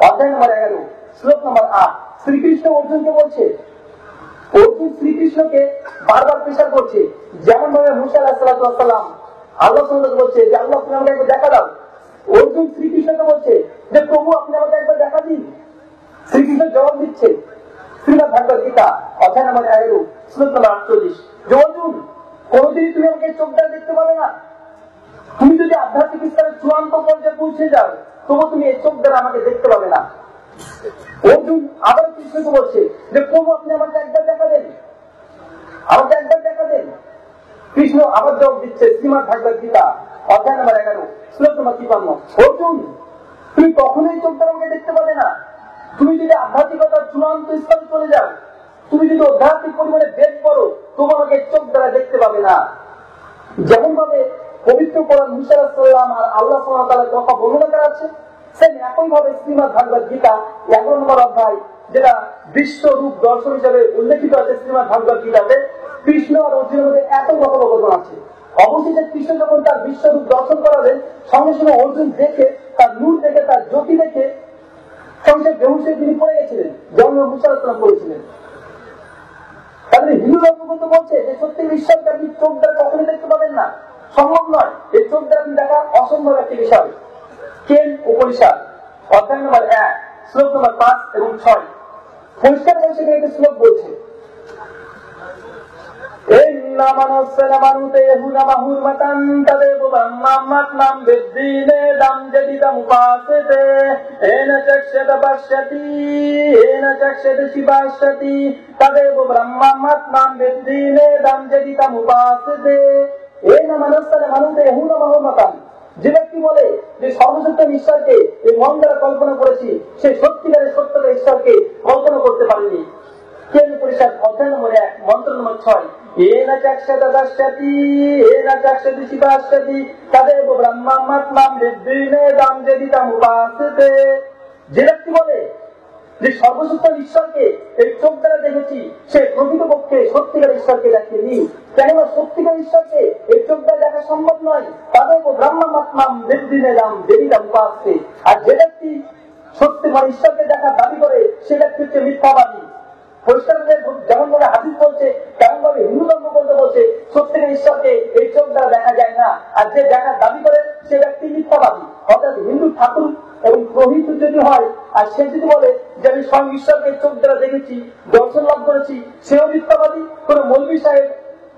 অধ্যায় নম্বর 11 শ্লোক নম্বর 8 শ্রীকৃষ্ণ অর্জুনকে বলছে, অর্জুন শ্রীকৃষ্ণকে বারবার প্রেসার করছে, যেমন ভাবে মুসা আলাইহিস সালাম আল্লাহ সুবহানাহু ওয়া তাআলা বলছে যে আল্লাহ তুমি আমাকে একবার দেখা দাও। অর্জুন শ্রীকৃষ্ণকে বলছে যে প্রভু আপনি আমাকে একবার দেখা দিন। শ্রীকৃষ্ণ জবাব দিচ্ছে শ্রীমদ্ ভাগবত গীতা অধ্যায় নম্বর 11 শ্লোক নম্বর 48, যে অর্জুন কোনদিনই তুমি আমাকে চোখ দ্বারা দেখতে পাবে না, তুমি যদি আধ্যাত্মিক স্তরের চূড়ান্ত পর্যায়ে পৌঁছে যাও তবু তুমি এই চোখ দ্বারা আমাকে দেখতে পাবে না। অর্জুন আবার কৃষ্ণকে বলছে যে প্রভু আপনি আমাকে একবার দেখা দেন, আমাকে একবার দেখা দেন। কৃষ্ণ আবার জবাব দিচ্ছে শ্রীমদ ভাগবত গীতা অধ্যায় নম্বর 11 শ্লোক নম্বর 53। অর্জুন, তুমি কখনোই চোখ দ্বারা আমাকে দেখতে পাবে না। তুমি যদি আধ্যাত্মিকতার চূড়ান্ত স্তরে চলে যাও, তুমি যদি আধ্যাত্মিক পরিমাণে বেদ করো, তুমি আমাকে চোখ দ্বারা দেখতে পাবে না। যেমন ভাবে পবিত্র কোরআন মুসা আলাইহিস সালাম আর আল্লাহ সুবহানাহু ওয়া তাআলার কথা বর্ণনা করা আছে, সেই একই ভাবে শ্রীমদ ভাগবত গীতা 11 নম্বর অধ্যায়, যেটা বিশ্বরূপ দর্শন হিসেবে উল্লেখিত আছে শ্রীমদ ভাগবত গীতাতে, কৃষ্ণ আর অর্জুনের মধ্যে এত কথোপকথন আছে। অবশেষে কৃষ্ণ যখন তার বিশ্বরূপ দর্শন করাবেন, সঙ্গে সঙ্গে অর্জুন দেখে, তার নূর দেখে, তার জ্যোতি দেখে সঙ্গে বেহুশে তিনি পড়ে গেছিলেন, যেমন মুসা আলাইহিস সালাম করেছিলেন। তাহলে হিন্দু ধর্মগ্রন্থ বলছে যে সত্যি ঈশ্বরকে আপনি চোখ দ্বারা কখনোই দেখতে পাবেন না, সম্ভব নয়। এই চোখ দ্বারা আপনি দেখা অসম্ভব একটি বিষয়। কেন উপনিষদ অধ্যায় নম্বর 1 শ্লোক নম্বর 5 এবং 6 পরিষ্কার করে সেখানে একটি শ্লোক বলছে, যে ব্যক্তি বলে যে সর্বশক্ত ঈশ্বরকে এই মন দ্বারা কল্পনা করেছি, সে সত্যিকারের সত্যতা ঈশ্বরকে কল্পনা করতে পারেনি। কেন পরিষদ অধ্যায় নম্বর 1 মন্ত্র নম্বর 6 যে ব্যক্তি বলে যে সর্বশক্ত ঈশ্বরকে এই চোখ দ্বারা দেখেছি, সে প্রকৃতপক্ষে সত্যিকার ঈশ্বরকে দেখেনি। কেননা সত্যিকার ঈশ্বরকে এই চোখ দ্বারা দেখা সম্ভব নয়। তাদের ব্রহ্মাত্মাম নির্দিনেদাম দেবীদাম উপাসে। আর যে ব্যক্তি সত্যিকার ঈশ্বরকে দেখার দাবি করে, সে ব্যক্তি হচ্ছে মিথ্যাবাদী। পরিষ্কার যেমন ভাবে হাদিস বলছে, তেমন ভাবে হিন্দু ধর্মগ্রন্থ বলছে সত্যিকার ঈশ্বরকে এই চোখ দ্বারা দেখা যায় না। আর যে দেখার দাবি করে, সে ব্যক্তি মিথ্যাবাদী। অর্থাৎ হিন্দু ঠাকুর এবং প্রহিত যদি হয়, আর সে যদি বলে যে আমি স্বয়ং ঈশ্বরকে চোখ দ্বারা দেখেছি, দর্শন লাভ করেছি, সেও মিথ্যাবাদী। কোন মৌলভী সাহেব,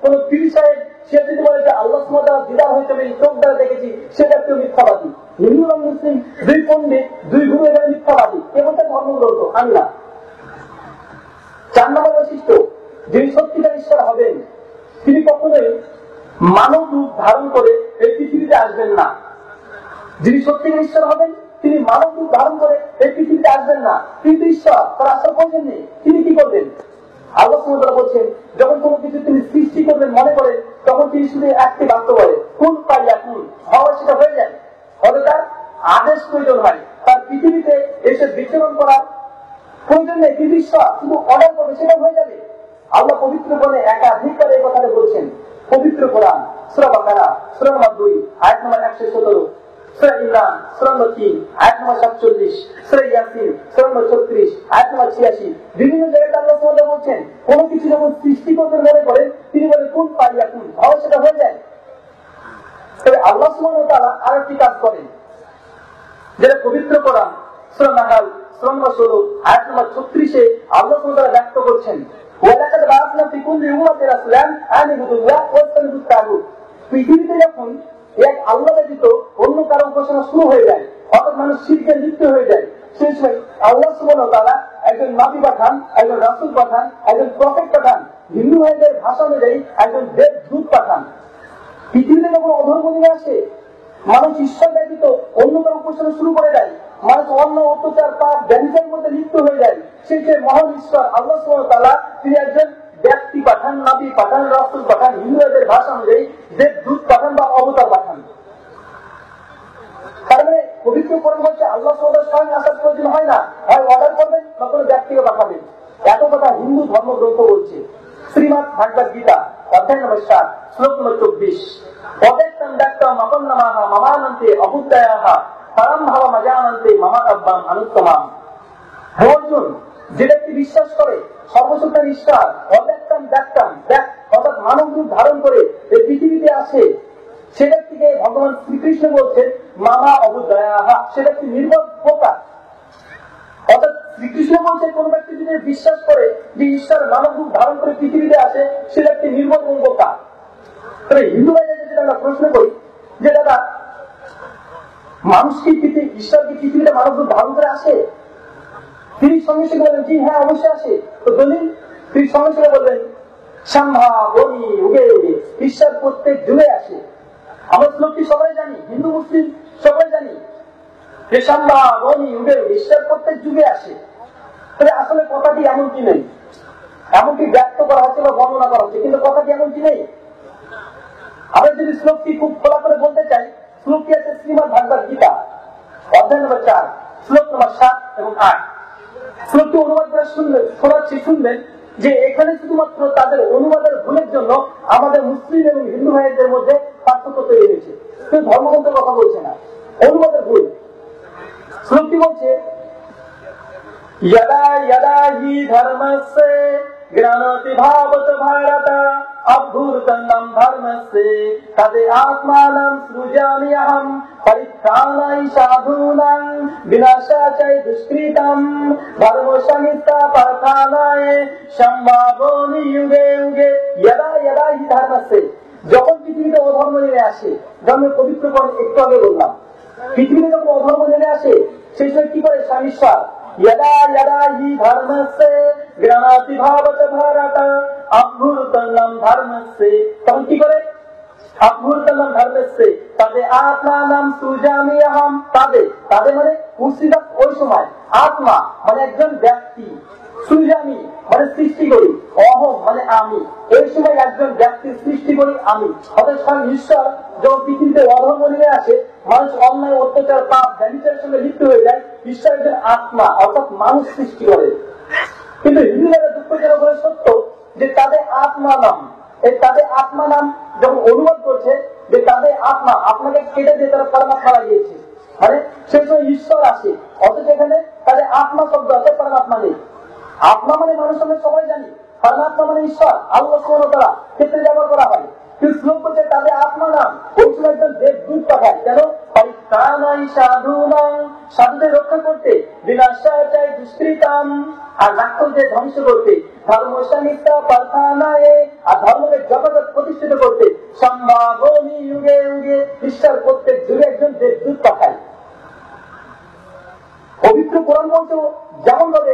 কোন পীর সাহেব, সে যদি বলে যে আল্লাহ সুবহানাহু ওয়া তাআলা দিদার হয়েছে আমি চোখ দ্বারা দেখেছি, সে ব্যক্তিও মিথ্যাবাদী। হিন্দু এবং মুসলিম দুই পণ্ডিত, দুই গুরু এখানে মিথ্যাবাদী। কে বলতে ধর্মগ্রন্থ? আল্লাহ। 4 নম্বর বৈশিষ্ট্য, যিনি সত্যিকার ঈশ্বর হবেন, তিনি কখনোই মানব রূপ ধারণ করে এই পৃথিবীতে আসবেন না। যিনি সত্যিকার ঈশ্বর হবেন, তিনি মানব রূপ ধারণ করে এই পৃথিবীতে আসবেন না। কিন্তু ঈশ্বর তার আসার প্রয়োজন নেই। তিনি কি করবেন? আল্লাহ সুবহানাহু ওয়া তাআলা বলছেন, যখন কোনো কিছু তিনি সৃষ্টি করবেন মনে করে, তখন তিনি শুধু একটি বাক্য বলে, কুন ফায়াকুন, হওয়া সেটা হয়ে যায়। হয়তো তার আদেশ প্রয়োজন হয়, তার পৃথিবীতে এসে বিচরণ করার প্রয়োজন নেই। কিন্তু ঈশ্বর শুধু অর্ডার করবে, সেটা হয়ে যাবে। আল্লাহ পবিত্র কোরআনে একাধিকবার এই কথাটা বলছেন। পবিত্র কোরআন সূরা বাকারা সূরা নম্বর 2 আয়াত নম্বর 117, সূরা ইমরান সূরা নম্বর 3 আয়াত নম্বর 47, সূরা ইয়াসিন সূরা নম্বর 36 আয়াত নম্বর 86। বিভিন্ন জায়গায় আল্লাহ সুবহানাহু ওয়া তাআলা বলছেন, কোন কিছু যখন সৃষ্টি করতে মনে করে, তিনি বলেন কুন ফায়াকুন, হওয়া সেটা হয়ে যায়। তবে আল্লাহ সুবহানাহু ওয়া তাআলা আরেকটি কাজ করেন, যেটা পবিত্র কোরআন সূরা নাহল সূরা নম্বর 16 আয়াত নম্বর 36-এ আল্লাহ সুবহানাহু ওয়া তাআলা ব্যক্ত করছেন, ওয়ালাকাদ বাআসনা ফি কুল্লি উম্মাতিন রাসূলান আন ইবুদুল্লাহ ওয়াজতানিবুত তাগুত। পৃথিবীতে যখন এক আল্লাহ ব্যতীত অন্য কারো উপাসনা শুরু হয়ে যায়, অর্থাৎ মানুষ শিরকে লিপ্ত হয়ে যায়, সেই সময় আল্লাহ সুবহানাহু ওয়া তাআলা একজন নবী পাঠান, একজন রাসূল পাঠান, একজন প্রফেট পাঠান। হিন্দু ভাইদের ভাষা অনুযায়ী একজন দেবদূত পাঠান। পৃথিবীতে যখন অধর্মণী আসে, মানুষ ঈশ্বর ব্যতীত অন্য কারো উপাসনা শুরু করে দেয়, মানুষ অন্য অত্যাচার পাপ ব্যবচার মধ্যে লিপ্ত হয়ে যায়, সেই যে মহান ঈশ্বর আল্লাহ সুবহানাহু ওয়া তাআলা তিনি একজন ব্যক্তি পাঠান, নবী পাঠান, রাসূল পাঠান, হিন্দুদের ভাষা অনুযায়ী দেবদূত পাঠান বা অবতার পাঠান। তার মানে পবিত্র কোরআন বলছে আল্লাহ সুবহানাহু ওয়া তাআলা স্বয়ং আসার প্রয়োজন হয় না, হয় অর্ডার করবেন বা কোনো ব্যক্তিকে পাঠাবেন। এত কথা হিন্দু ধর্মগ্রন্থ বলছে। শ্রীমদ ভাগবত গীতা অধ্যায় নম্বর 7 শ্লোক নম্বর 24, অব্যক্তম ব্যক্তম অপন্নমাহ মমানন্তে অবুদ্ধয়াহ পরম ভাব মজানন্তে মমা আব্বাম অনুত্তমাম। হে অর্জুন, যে ব্যক্তি বিশ্বাস করে সর্বশক্তির ঈশ্বর অব্যক্তম ব্যক্তম অর্থাৎ মানব রূপ ধারণ করে এই পৃথিবীতে আসে, সে ব্যক্তিকে ভগবান শ্রীকৃষ্ণ বলছেন মামা অবুদ্ধয়াহ, সে ব্যক্তি নির্বোধ বোকা। অর্থাৎ শ্রীকৃষ্ণ বলছেন কোন ব্যক্তি যদি বিশ্বাস করে যে ঈশ্বর মানব রূপ ধারণ করে পৃথিবীতে আসে, সে ব্যক্তি নির্বোধ এবং বোকা। তবে হিন্দু ভাইদের যদি আমরা প্রশ্ন করি যে দাদা, মানুষ কি ঈশ্বর কি পৃথিবীতে মানব রূপ ধারণ করে আসে? তিনি সঙ্গে সঙ্গে বললেন জি হ্যাঁ অবশ্যই আসে। তো দলিল? তিনি সঙ্গে সঙ্গে বললেন সম্ভাবনী উগে উগে, বিশ্বের প্রত্যেক যুগে আসে। আমরা শ্লোকটি সবাই জানি, হিন্দু মুসলিম সবাই জানি যে সম্ভাবনী উগে উগে, বিশ্বের প্রত্যেক যুগে আসে। তবে আসলে কথাটি এমনটি নেই, এমনকি ব্যক্ত করা হচ্ছে বা বর্ণনা করা হচ্ছে, কিন্তু কথাটি এমনটি নেই। আমরা যদি শ্লোকটি খুব খোলা করে বলতে চাই, শ্লোকটি আছে শ্রীমদ্ ভাগবত গীতা অধ্যায় নম্বর 4, শ্লোক নম্বর 7 এবং 8। শ্লোকটি অনুবাদ করে শুনবেন যে এখানে শুধুমাত্র তাদের অনুবাদের ভুলের জন্য আমাদের মুসলিম এবং হিন্দু ভাইদের মধ্যে পার্থক্য তৈরি হয়েছে। কেউ ধর্মগ্রন্থের কথা বলছে না, অনুবাদের ভুল। শ্লোকটি বলছে यदा यदा हि धर्मस्य ग्लानिर्भवति भारत अभ्युत्थानं धर्मस्य तदे आत्मानं सृजामि अहं परित्राणाय साधूनां विनाशाय दुष्कृतं धर्मसंस्थापनाय सम्भावयामि युगे युगे। यदा यदा हि धर्मस्य, যখন পৃথিবীতে অধর্ম নেমে আসে, ধর্মের পবিত্রকরণ একটু আগে বললাম, পৃথিবীতে যখন অধর্ম নেমে আসে সেই সময় কি করে স্বামীশ্বর यदा यदा हि धर्मस्य ग्लानिर्भवति भारत अभ्युत्थानं धर्मस्य, তখন কি করে अभ्युत्थानं धर्मस्य तदे आत्मानं सृजामि अहं। তাদের মানে মুসিবত ওই সময়, আত্মা মানে একজন ব্যক্তি, সৃজামি মানে সৃষ্টি করি, অহম মানে আমি, এই সময় একজন ব্যক্তি সৃষ্টি করি আমি। অর্থাৎ স্বয়ং ঈশ্বর যখন পৃথিবীতে অধর্ম নিয়ে আসে, মানুষ অন্যায় অত্যাচার পাপ ব্যভিচারের সঙ্গে লিপ্ত হয়ে যায়, ঈশ্বর একজন আত্মা অর্থাৎ মানুষ সৃষ্টি করে। কিন্তু হিন্দুরা দুঃখজনক বলে সত্য যে তাদের আত্মা নাম, এই তাদের আত্মা নাম যখন অনুবাদ করছে যে তাদের আত্মা, আপনাকে কেটে দিয়ে তারা পরমাত্মা লাগিয়েছে, মানে সেই সময় ঈশ্বর আসে, অথচ এখানে তাদের আত্মা শব্দ আছে, পরমাত্মা নেই। আত্মা মানে মানুষ আমরা সবাই জানি, পরমাত্মা মানে ঈশ্বর, আল্লাহ সুবহানাহু ওয়া তাআলা ক্ষেত্রে ব্যবহার করা হয়। কিন্তু শ্লোক বলছে তাদের আত্মা নাম, ওই সময় একজন দেবদূত পাঠায়, কেন? পরিত্রাণায় সাধূনাং, সাধুদের রক্ষা করতে, বিনাশায় দুষ্কৃতাম, আর রাক্ষসদের ধ্বংস করতে, ধর্মসংস্থাপনায়, আর ধর্মকে জগৎ প্রতিষ্ঠিত করতে, সম্ভাবয়ামি যুগে যুগে, ঈশ্বর প্রত্যেক যুগে একজন দেবদূত পাঠায়। পবিত্র কোরআন বলছে যেমন ভাবে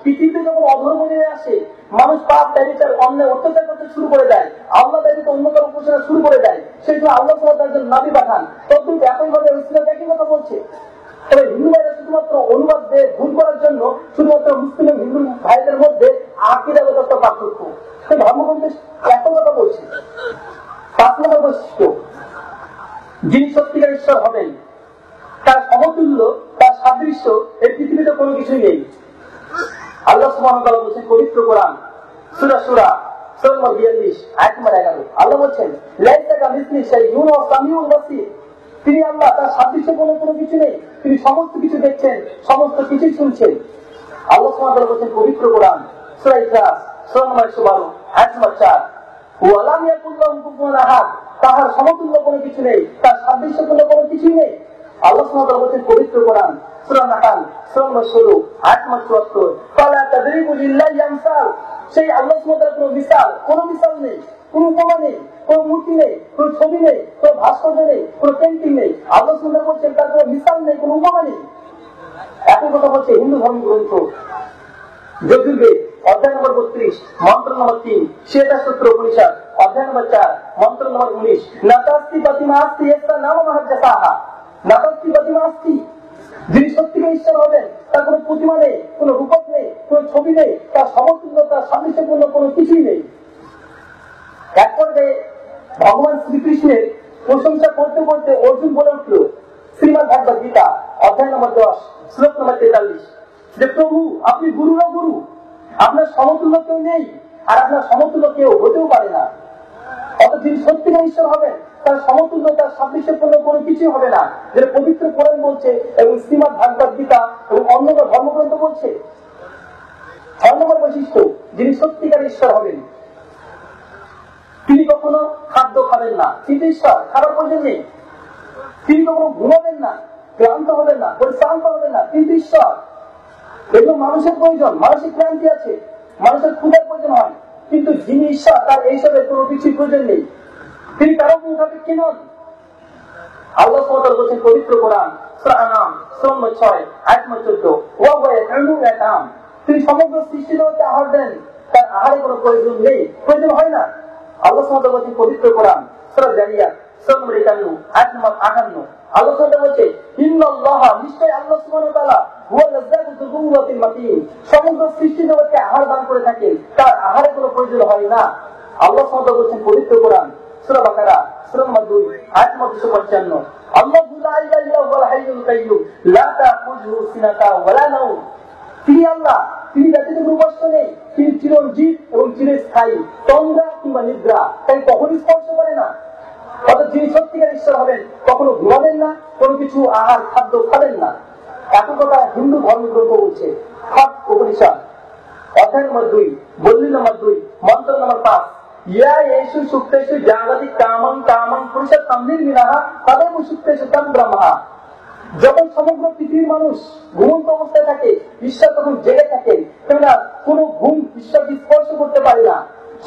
পৃথিবীতে যখন অধর্ম নিয়ে আসে, মানুষ পাপ ব্যভিচার অন্যায় অত্যাচার করতে শুরু করে দেয়, আল্লাহ ব্যতীত অন্য কারো উপাসনা শুরু করে দেয়, সেই সময় আল্লাহ সুবহানাহু একজন নবী পাঠান। তদ্রুপ একইভাবে ইসলাম একই কথা বলছে। তবে হিন্দু ভাইরা শুধুমাত্র অনুবাদ দিয়ে ভুল করার জন্য শুধুমাত্র মুসলিম এবং হিন্দু ভাইদের মধ্যে আকীদাগত একটা পার্থক্য, ধর্মগ্রন্থে এত কথা বলছে। 5 নম্বর বৈশিষ্ট্য, যিনি সত্যিকার ঈশ্বর হবেন তার সমতুল্য, তার সাদৃশ্য এই পৃথিবীতে কোনো কিছুই নেই। আল্লাহ সুবহানাহু ওয়া তাআলা বলেছেন পবিত্র কোরআন সূরা সূরা নম্বর 42 আয়াত নম্বর 11, আল্লাহ বলেছেন লাইসা কামিসলিহি শাইউন ওয়া সামিউল বাসীর, তিনি আল্লাহ, তার সাদৃশ্য কোনো কিছু নেই, তিনি সমস্ত কিছু দেখছেন, সমস্ত কিছু শুনছেন। আল্লাহ সুবহানাহু ওয়া তাআলা বলেছেন পবিত্র কোরআন সূরা ইখলাস নম্বর 112 আয়াত নম্বর 4, ওয়া লাম ইয়াকুল লাহু কুফুওয়ান আহাদ, তাহার সমতুল্য কোনো কিছু নেই, তার সাদৃশ্য কোনো কিছুই নেই। আল্লাহ সুবহানাহু ওয়া তাআলা বলেছেন পবিত্র কোরআন সূরা নাহল নম্বর 16 আয়াত নম্বর 74, ফালা তাদরিবু লিল্লাহি আমসাল, সেই আল্লাহ সুবহানাহু ওয়া তাআলার কোনো মিসাল নেই, কোনো উপমা নেই, কোনো মূর্তি নেই, কোনো ছবি নেই, কোনো ভাস্কর্য নেই, কোনো পেন্টিং নেই। আল্লাহ সুবহানাহু ওয়া তাআলা বলেছেন তার কোনো মিসাল নেই, কোনো উপমা নেই। একই কথা বলছে হিন্দু ধর্ম গ্রন্থ যজুর্বেদ অধ্যায় নম্বর 32 মন্ত্র নম্বর 3, শ্বেতা সূত্র উপনিষদ অধ্যায় নম্বর 4 মন্ত্র নম্বর 19, নাতাস্তি প্রতিমাস্তি একটা নাম মহাজ্জাতাহা, নাতাস্তি প্রতিমাস্তি, যিনি সত্যিকার ঈশ্বর হবেন তার কোনো প্রতিমা নেই, কোনো রূপক নেই, কোনো ছবি নেই, তার সমতুল্য, তার সাদৃশ্যপূর্ণ কোনো কিছুই নেই। এক পর্যায়ে ভগবান শ্রীকৃষ্ণের প্রশংসা করতে করতে অর্জুন বলে উঠল শ্রীমদ্ ভাগবত গীতা অধ্যায় নম্বর 10 শ্লোক নম্বর 43, যে প্রভু আপনি গুরুরা গুরু, আপনার সমতুল্য কেউ নেই, আর আপনার সমতুল্য কেউ হতেও পারে না। অর্থাৎ যিনি সত্যিকার ঈশ্বর হবেন তার সমতুল্য, তার সাদৃশ্যপূর্ণ কোনো কিছুই হবে না, যেটা পবিত্র কোরআন বলছে এবং শ্রীমদ্ ভাগবত গীতা এবং অন্যান্য ধর্মগ্রন্থ বলছে। 6 নম্বর বৈশিষ্ট্য, যিনি সত্যিকার ঈশ্বর হবেন তিনি কখনো খাদ্য খাবেন না, কিন্তু ঈশ্বর, খাবার প্রয়োজন নেই। তিনি কখনো ঘুমাবেন না, ক্লান্ত হবেন না, পরিশ্রান্ত হবেন না, কিন্তু ঈশ্বর। এগুলো মানুষের প্রয়োজন, মানসিক ক্লান্তি আছে, মানুষের ক্ষুধার প্রয়োজন হয়, কিন্তু যিনি ঈশ্বর তার এইসবের কোনো কিছুর প্রয়োজন নেই, তিনি কারো মুখাপেক্ষী নন। আল্লাহ সুবহানাহু ওয়া তাআলা বলেছেন পবিত্র কোরআন সূরা আনাম নম্বর 6 আয়াত নম্বর 14, ওয়া ইয়াতামু ইয়াতাম, তিনি সমগ্র সৃষ্টি জগৎকে আহার দেন, তার আহারে কোনো প্রয়োজন নেই, প্রয়োজন হয় না। আল্লাহ সুবহানাহু ওয়া তাআলা পবিত্র কোরআন সূরা জারিয়াত সূরা নম্বর 51 আয়াত নম্বর 58 আল্লাহ সুবহানাহু ওয়া তাআলা বলছে, ইন্নাল্লাহ, নিশ্চয় আল্লাহ সুবহানাহু ওয়া তাআলা হুয়াল রাজ্জাকু যুল কুওয়াতিল মাতিন, সমগ্র সৃষ্টি জগৎকে আহার দান করে থাকেন, তার আহারে কোনো প্রয়োজন হয় না। আল্লাহ সুবহানাহু ওয়া তাআলা বলছেন পবিত্র কোরআন সূরা বাকারা সূরা নম্বর 2 আয়াত নম্বর 255, আল্লাহু লা ইলাহা ইল্লা হুয়াল হাইয়ুল কাইয়্যুম লা তাখুযুহু সিনাতা ওয়ালা নাওম, তিনি আল্লাহ, তিনি ব্যতীত কোনো উপাস্য নেই, তিনি চিরঞ্জীব এবং চিরস্থায়ী, তন্দ্রা কিংবা নিদ্রা তাই কখনই স্পর্শ করে না। অর্থাৎ যিনি সত্যিকার ঈশ্বর হবেন কখনো ঘুমাবেন না, কোনো কিছু আহার খাদ্য খাবেন না। এত কথা হিন্দু ধর্মগ্রন্থ বলছে। খাদ উপনিষদ অধ্যায় নম্বর 2 বল্লী নম্বর 2 মন্ত্র নম্বর 5, ইয়া येषु সুক্তেষু জাগতি কামং কামং পুরুষ তামলির মিনাহা তাদেব সুক্তেষু তাম ব্রহ্মা। যখন সমগ্র পৃথিবীর মানুষ ঘুমন্ত অবস্থায় থাকে, ঈশ্বর তখন জেগে থাকে, কেননা কোনো ঘুম ঈশ্বরকে স্পর্শ করতে পারে না।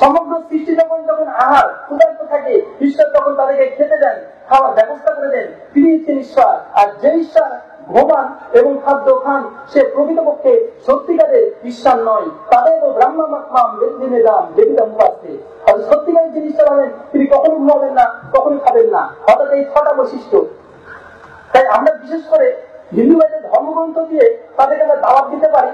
সমগ্র সৃষ্টি যখন আহার ক্ষুধার্ত থাকে, ঈশ্বর তখন তাদেরকে খেতে দেন, খাওয়ার ব্যবস্থা করে দেন, তিনি হচ্ছেন ঈশ্বর। আর যে ঈশ্বর ঘুমান এবং খাদ্য খান, সে প্রকৃতপক্ষে সত্যিকারের ঈশ্বর নয়। তাদের ব্রাহ্মণ দেবীরা মুখ আসছে। সত্যিকারের যে ঈশ্বর হবেন তিনি কখনো ঘুমাবেন না, কখনো খাবেন না। অর্থাৎ এই 6টা বৈশিষ্ট্য। তাই আমরা বিশেষ করে হিন্দু ভাইদের ধর্মগ্রন্থ দিয়ে তাদেরকে আমরা দাওয়াত দিতে পারি।